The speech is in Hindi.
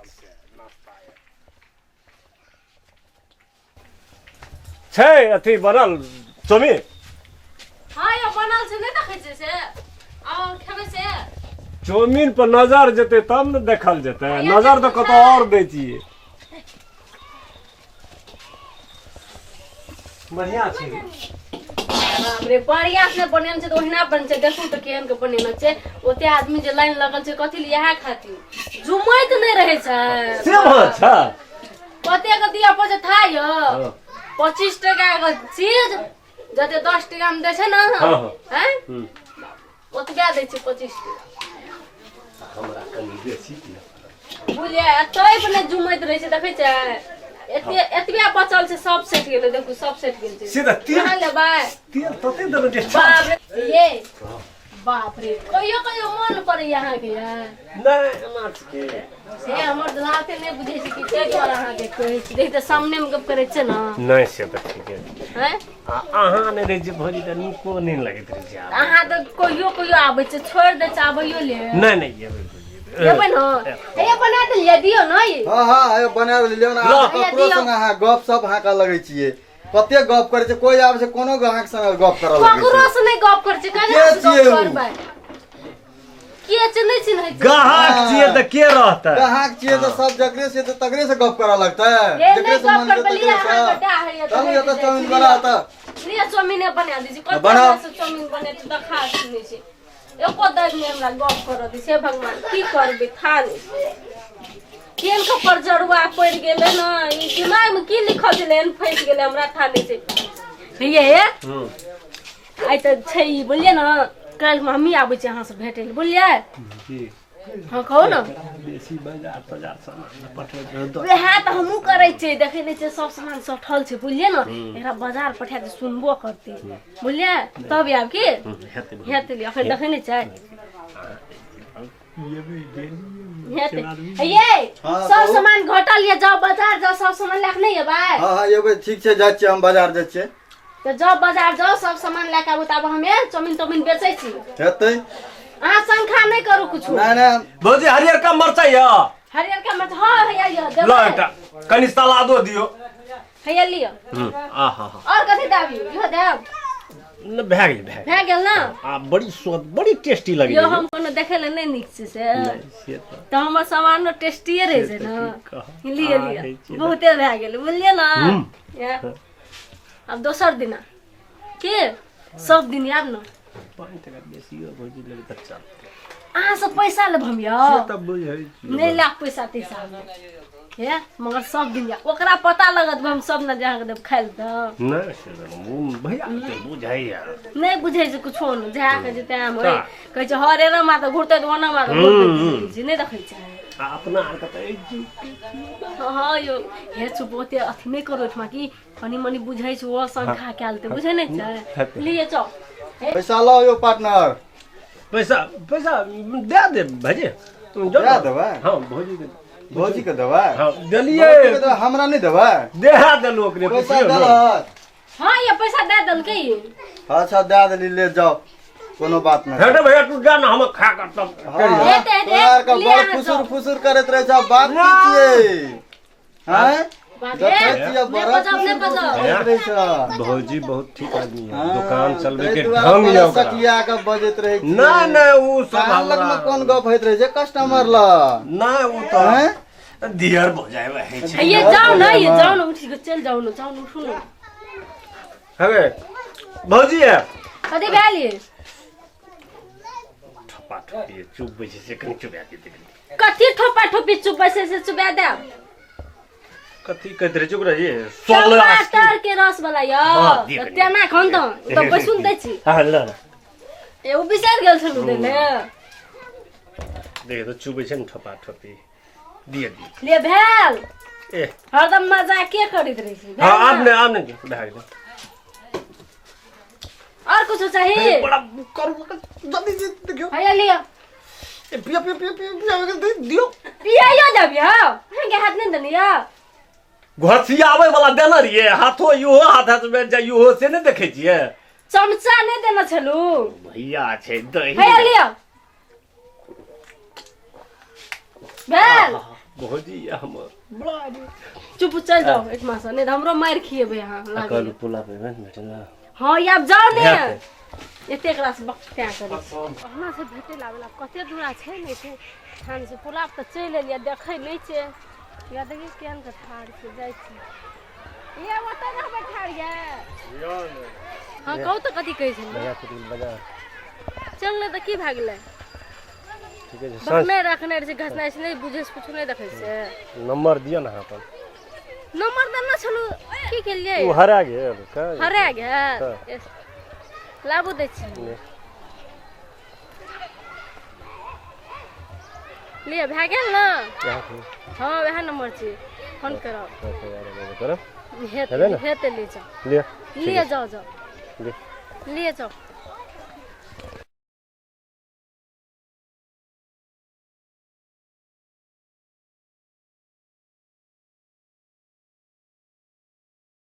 सबके नाश्ता छै अथी बनल चौमिन हां यो बनल छै नै देखै छै से और खेबै से चौमिन पर नजर जेतै तब न देखल जेतै नजर तो कतो और दै छियै बढ़िया छै बाप रे बढ़िया से बनेन छै त ओहिना बन छै देखू त केहन के बनेन छै ओते आदमी जे लाइन लगल छै कथि ल यहा खातिर जुमैत नै रहै छै से अच्छा कते के दिया पजे था यो 25 टका के चीज जते 10 टका में दे छै ना हैं ओतबे दै छै 25 टका हमरा कनी बेसी बुझे तै पर नै जुमैत रहै छै देखै छै एतबे बचल छै सब सेट गेलै देखू सब सेट गेल छै सीधा तेल लेबै तेल तते देबे जे बाप रे ये बाप रे कहियो मन पड़े यहाँ के नै नाच के से हमर दलाते नै बुझै छै कि के द्वारा अहाँ के कहै छै देख त सामने में गप करे छै ना नै से त ठीक है हैं अहाँ नै रे जे भरी त नीको नै लगैत रहै छै अहाँ त कहियो आबै छै छोड़ दे चाबैयो ले नै नै येबै येबै न हे बना दे ले दियो न ये हां हे बना लियो ना ककरो संग अहाँ गप सब हाका लगै छियै कते गप करे छै कोई आबै छै कोनो ग्राहक संग गप करऽ लगै छै ककरो से नै गप कर छै कने गप करबै के छै नै चिन्है छै ग्राहक छियै त के रहतै ग्राहक छियै त सब जकरे से त तकरे से गप करऽ लगतै जकरे से मन करतै तकरे से तब ये त चौमिन बना त लिया चौमिन बना दी छी कते से चौमिन बने त खा सुनै छै एको दिन में हमरा गप कर दी से भगवान की करबे खा ले केन के पर जरुआ पड़ गेले न ई दिमाग में की लिखल छले एन फैस गेले हमरा था नहीं छै ये आइ त छै बोलिए न कल मम्मी आबै छै अहाँ से भेटै ले बोलिए हां कहू न बेसी बाजार सामान पठै वह त हमहु करै छै देखै नै छै सब सामान सठल छै बुझलिए न एकरा बाजार पठा दे सुनबो करते बुझलिए तब आब की हेते ले अखन देखै नै छै ये सब सामान घटल ये जाओ बाजार जाओ सब सामान लेके नहीं एबै हां एबै ठीक छै जाय छी हम बाजार जाय छी त जाओ बाजार जाओ सब सामान लेके आबू तब हमे चौमिन बेचै छी हेतै अहाँ संख्या नहीं करू कुछ नै नै भौजी हरियर का मरचाई है हरियर का मत हां हैया यो लो देबै एकटा कनी सलादो दियो हैया लियो आहा और कथि दाबी यो देब न भए गेल ना आ बड़ी स्वाद बड़ी टेस्टी लगे यो हम कोनो देखे ले नहीं नीक छै से त हमर सामान टेस्टीए रहे छै ना लियो बहुते भए गेल बुझलिए ना अब दोसर दिन के सब दिन आब न 5 टका बेसी हो भौजी लगे त चल अहाँ सब पैसा लेब हम यो तब बुझै नहीं लाख पैसा तैसा हे मगर सब दिन ओकरा पता लगत हम सब न जहाँ के देब खाइल त नहीं से भैया ते बुझाइया नहीं बुझै छै कुछो न जहाँ के जते हम होय कहै छै हरे रे मा त घुरते त ओना मा त घुरते नहीं देखै छै अपना आर कते हां यो हे चुपोते अथि नहीं करो ठमा की कनी मनी बुझै छै ओ संख्या केलते बुझै नहीं छै लिए चल पैसा लो यो पार्टनर पैसा दे दे भजे तुम दे देबै हां भौजी के भौजी के देबै हां देलिए हमरा नहीं देबै दे देलो ओकरे पैसा देलत हां ये पैसा दे दल के अच्छा दे देली ले जाओ कोनो बात नहीं हेटे भैया तू जा ना हम खा कर तब यार का बड़ फुसुर करत रहे छ बात कीजिए हैं भौजी बहुत ठीक आदमी है दुकान चलबे के ढंग ये सकिया के बजत रहे ना ना वो सब लग में कोन गप होइत रहे जे कस्टमर ल ना वो तो दियर भ जाए है ये जाओ ना उठ के चल जाओ ना उठो ना हवे भौजी है कदे भेलिए ठपा ठपी चुप बैसे से कहीं चुबा के दे कथि ठपा ठपी चुप बैसे से चुबा दे कथि कहत रहे चुप रहे टमाटर के रस वाला यो तेना खन त बैसुन दै छी हां ल ए ओ बिचार गेल छलु देले देख तो चुबै छ न ठपा ठपी दिए ले भेल ए हरदम मजाक के करैत रही छी हां आपने भाग दे और कुछ चाहिए बड़ा करू जल्दी से देखियो हैया लियो ए पिया दियो पियायो जबियो के हाथ नहीं दनिया घसियावे वाला देना रहिए हाथो यो हाथ में जाइयो से नहीं देखे छिए चमचा नहीं देना छलू भैया छे दही हैया लियो बेल भौजी हमर बड़ा चुप चल जाओ एक मास नहीं तो हमरो मार खिएबे यहाँ कल लागे पुला पे भेटल ना हाँ ये अब जाओ ने हेतै। एते क्लास बक्त्या करे हमरा से भेटे लावेला कते दूरा छै नै छै थान से पुलाव त चल एलिया देखै नै छै या देखि केहन के ठाड़ से जाइ छी ये ओतै रहबे ठाड़ ये हां कहू त कथि कहै छै लगा के बजा चल ले त की भ गेलै ठीक है बकने रखने रे घसनाइ से नै बुझे से कुछ नै देखै से नंबर दियो ना अपन नंबर देना छलु की केलियै तू हरा गेल का हरा गेल लाबू दै छी लिए भए गेल ना हाँ वह नंबर छै फोन करो करो हेते ले जाओ ले लिए जाओ जाओ ले लिए जाओ